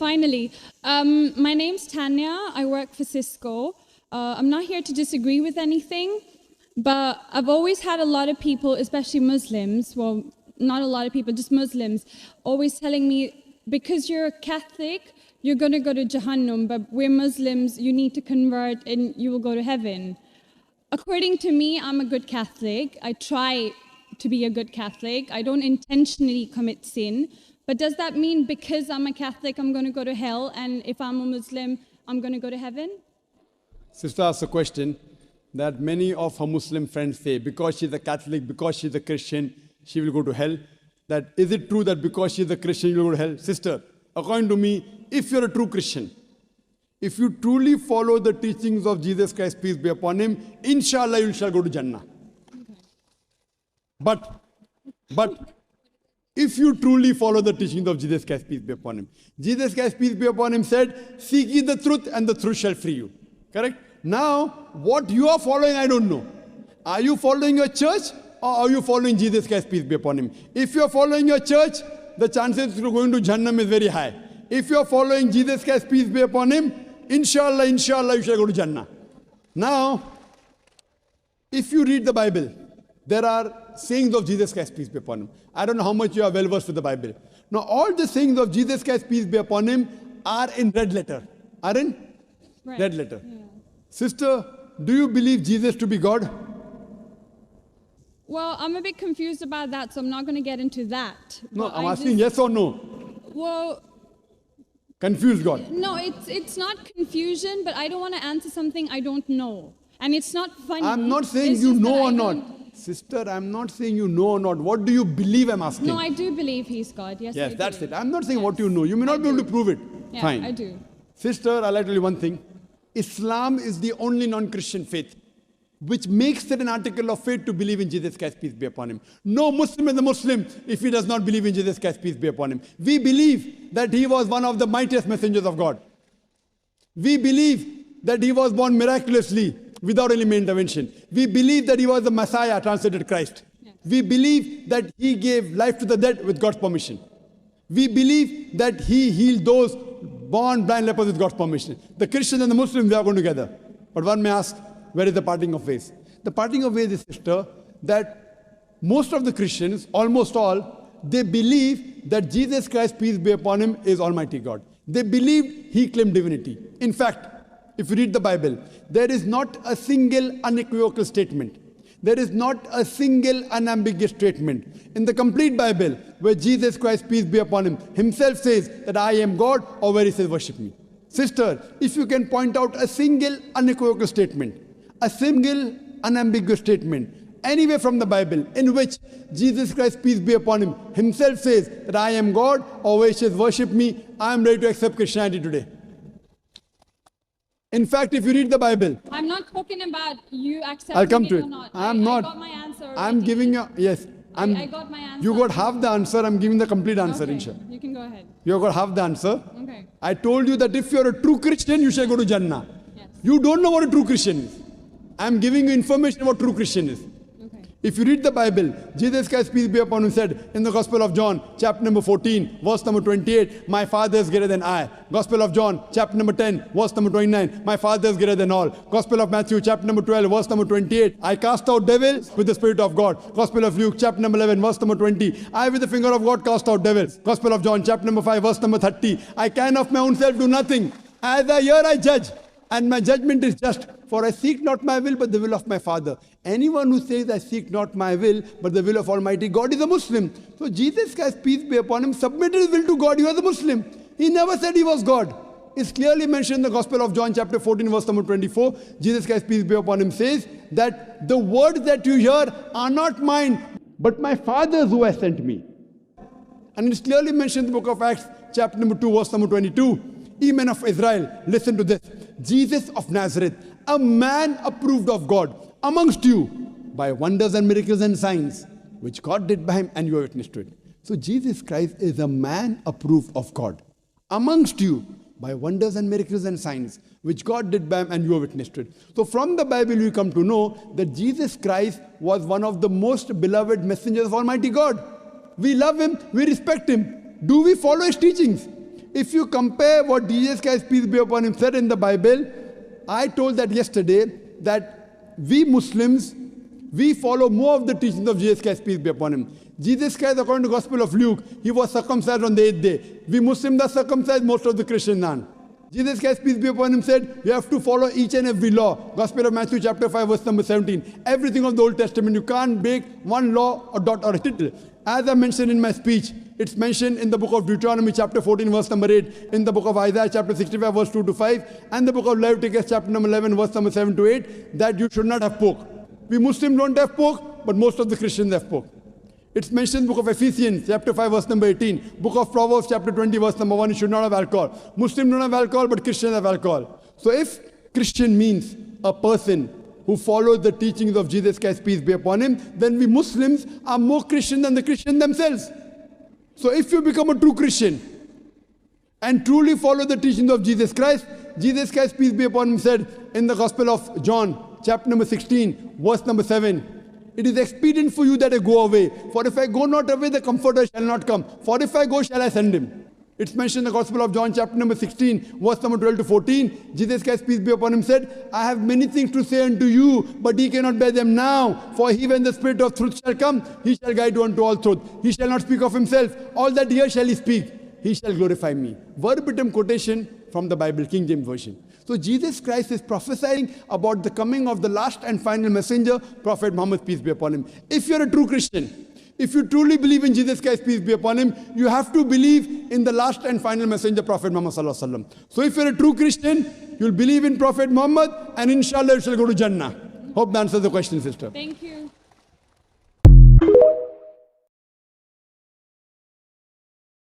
finally. My name's Tanya. I work for Cisco. I'm not here to disagree with anything, but I've always had a lot of people, especially Muslims, well, not a lot of people, just Muslims, always telling me, because you're a Catholic, you're going to go to Jahannam, but we're Muslims, you need to convert and you will go to heaven. According to me, I'm a good Catholic. I try to be a good Catholic. I don't intentionally commit sin. But does that mean because I'm a Catholic, I'm going to go to hell, and if I'm a Muslim, I'm going to go to heaven? Sister asked a question that many of her Muslim friends say, because she's a Catholic, because she's a Christian, she will go to hell. That is it true that because she's a Christian, you will go to hell? Sister, according to me, if you're a true Christian, if you truly follow the teachings of Jesus Christ, peace be upon him, inshallah you shall go to Jannah. But if you truly follow the teachings of Jesus Christ, peace be upon him. Jesus Christ, peace be upon him, said, seek ye the truth and the truth shall free you. Correct? Now, what you are following, I don't know. Are you following your church or are you following Jesus Christ, peace be upon him? If you are following your church, the chances of going to Jannah is very high. If you are following Jesus Christ, peace be upon him, inshallah, you shall go to Jannah. Now, if you read the Bible, there are sayings of Jesus Christ, peace be upon him. I don't know how much you are well versed with the Bible. Now, all the sayings of Jesus Christ, peace be upon him, are in red letter. Are in red letter. Yeah. Sister, do you believe Jesus to be God? Well, I'm a bit confused about that, so I'm not going to get into that. No, I'm asking yes or no. Well, confused God. No, it's not confusion, but I don't want to answer something I don't know. And it's not funny. I'm not saying you know or not. Sister, I'm not saying you know or not. What do you believe, I'm asking? No, I do believe he's God. Yes, yes, that's it. I'm not saying what you know. You may not be able to prove it. Yeah, fine. I do. Sister, I'd like to tell you one thing. Islam is the only non-Christian faith which makes it an article of faith to believe in Jesus Christ, peace be upon him. No Muslim is a Muslim if he does not believe in Jesus Christ, peace be upon him. We believe that he was one of the mightiest messengers of God. We believe that he was born miraculously without any intervention. We believe that he was the Messiah, translated Christ. Yes. We believe that he gave life to the dead with God's permission. We believe that he healed those born blind lepers with God's permission. The Christians and the Muslims, they are going together. But one may ask, where is the parting of ways? The parting of ways is, sister, that most of the Christians, almost all, they believe that Jesus Christ, peace be upon him, is Almighty God. They believe he claimed divinity. In fact, if you read the Bible, there is not a single unequivocal statement. There is not a single unambiguous statement in the complete Bible where Jesus Christ, peace be upon him, himself says that I am God, or where he says worship me. Sister, if you can point out a single unequivocal statement, a single unambiguous statement, anywhere from the Bible in which Jesus Christ, peace be upon him, himself says that I am God, or where he says worship me, I am ready to accept Christianity today. In fact, if you read the Bible, I'm not talking about you accepting I'll come to it. Or not. I'm not. I got my answer already. I'm giving you, yes. I got my answer. You got half the answer, I'm giving the complete answer, okay. inshallah. You can go ahead. You got half the answer. Okay. I told you that if you're a true Christian, you shall go to Jannah. Yes. You don't know what a true Christian is. I'm giving you information about true Christian is. Okay. If you read the Bible, Jesus Christ, peace be upon him, said in the Gospel of John, chapter number 14, verse number 28, my Father is greater than I. Gospel of John, chapter number 10, verse number 29, my Father is greater than all. Gospel of Matthew, chapter number 12, verse number 28, I cast out devils with the Spirit of God. Gospel of Luke, chapter number 11, verse number 20, I with the finger of God cast out devils. Gospel of John, chapter number 5, verse number 30, I can of my own self do nothing. As I hear, I judge, and my judgment is just. For I seek not my will, but the will of my Father. Anyone who says, I seek not my will, but the will of Almighty God is a Muslim. So Jesus Christ, peace be upon him, submitted his will to God. He was a Muslim. He never said he was God. It's clearly mentioned in the Gospel of John, chapter 14, verse number 24. Jesus Christ, peace be upon him, says that the words that you hear are not mine, but my Father's who has sent me. And it's clearly mentioned in the book of Acts, chapter number 2, verse number 22. Ye men of Israel, listen to this. Jesus of Nazareth, a man approved of God amongst you by wonders and miracles and signs, which God did by him, and you are witness to it. So Jesus Christ is a man approved of God amongst you by wonders and miracles and signs, which God did by him, and you are witness to it. So from the Bible you come to know that Jesus Christ was one of the most beloved messengers of Almighty God. We love him, we respect him. Do we follow his teachings? If you compare what Jesus Christ, peace be upon him, said in the Bible, I told that yesterday, that we Muslims, we follow more of the teachings of Jesus Christ, peace be upon him. Jesus Christ, according to the Gospel of Luke, he was circumcised on the 8th day. We Muslims are circumcised, most of the Christians aren't. Jesus Christ, peace be upon him, said, you have to follow each and every law. Gospel of Matthew chapter 5, verse number 17. Everything of the Old Testament, you can't break one law or dot or a tittle. As I mentioned in my speech, it's mentioned in the book of Deuteronomy chapter 14, verse number 8, in the book of Isaiah chapter 65, verse 2 to 5, and the book of Leviticus chapter number 11, verse number 7 to 8, that you should not have pork. We Muslims don't have pork, but most of the Christians have pork. It's mentioned in the book of Ephesians, chapter 5, verse number 18. Book of Proverbs, chapter 20, verse number 1, you should not have alcohol. Muslims don't have alcohol, but Christians have alcohol. So if Christian means a person who follows the teachings of Jesus Christ, peace be upon him, then we Muslims are more Christian than the Christians themselves. So if you become a true Christian and truly follow the teachings of Jesus Christ, peace be upon him, said in the Gospel of John, chapter number 16, verse number 7, it is expedient for you that I go away. For if I go not away, the Comforter shall not come. For if I go, shall I send him. It's mentioned in the Gospel of John, chapter number 16, verse number 12 to 14. Jesus Christ, peace be upon him, said, I have many things to say unto you, but ye cannot bear them now. For he, when the Spirit of truth shall come, he shall guide you unto all truth. He shall not speak of himself. All that here shall he speak. He shall glorify me. Verbatim quotation from the Bible, King James Version. So Jesus Christ is prophesying about the coming of the last and final messenger, Prophet Muhammad, peace be upon him. If you're a true Christian, if you truly believe in Jesus Christ, peace be upon him, you have to believe in the last and final messenger, Prophet Muhammad sallallahu alaihi wasallam. So if you're a true Christian, you'll believe in Prophet Muhammad, and inshallah you shall go to Jannah. Hope that answers the question, sister. Thank you.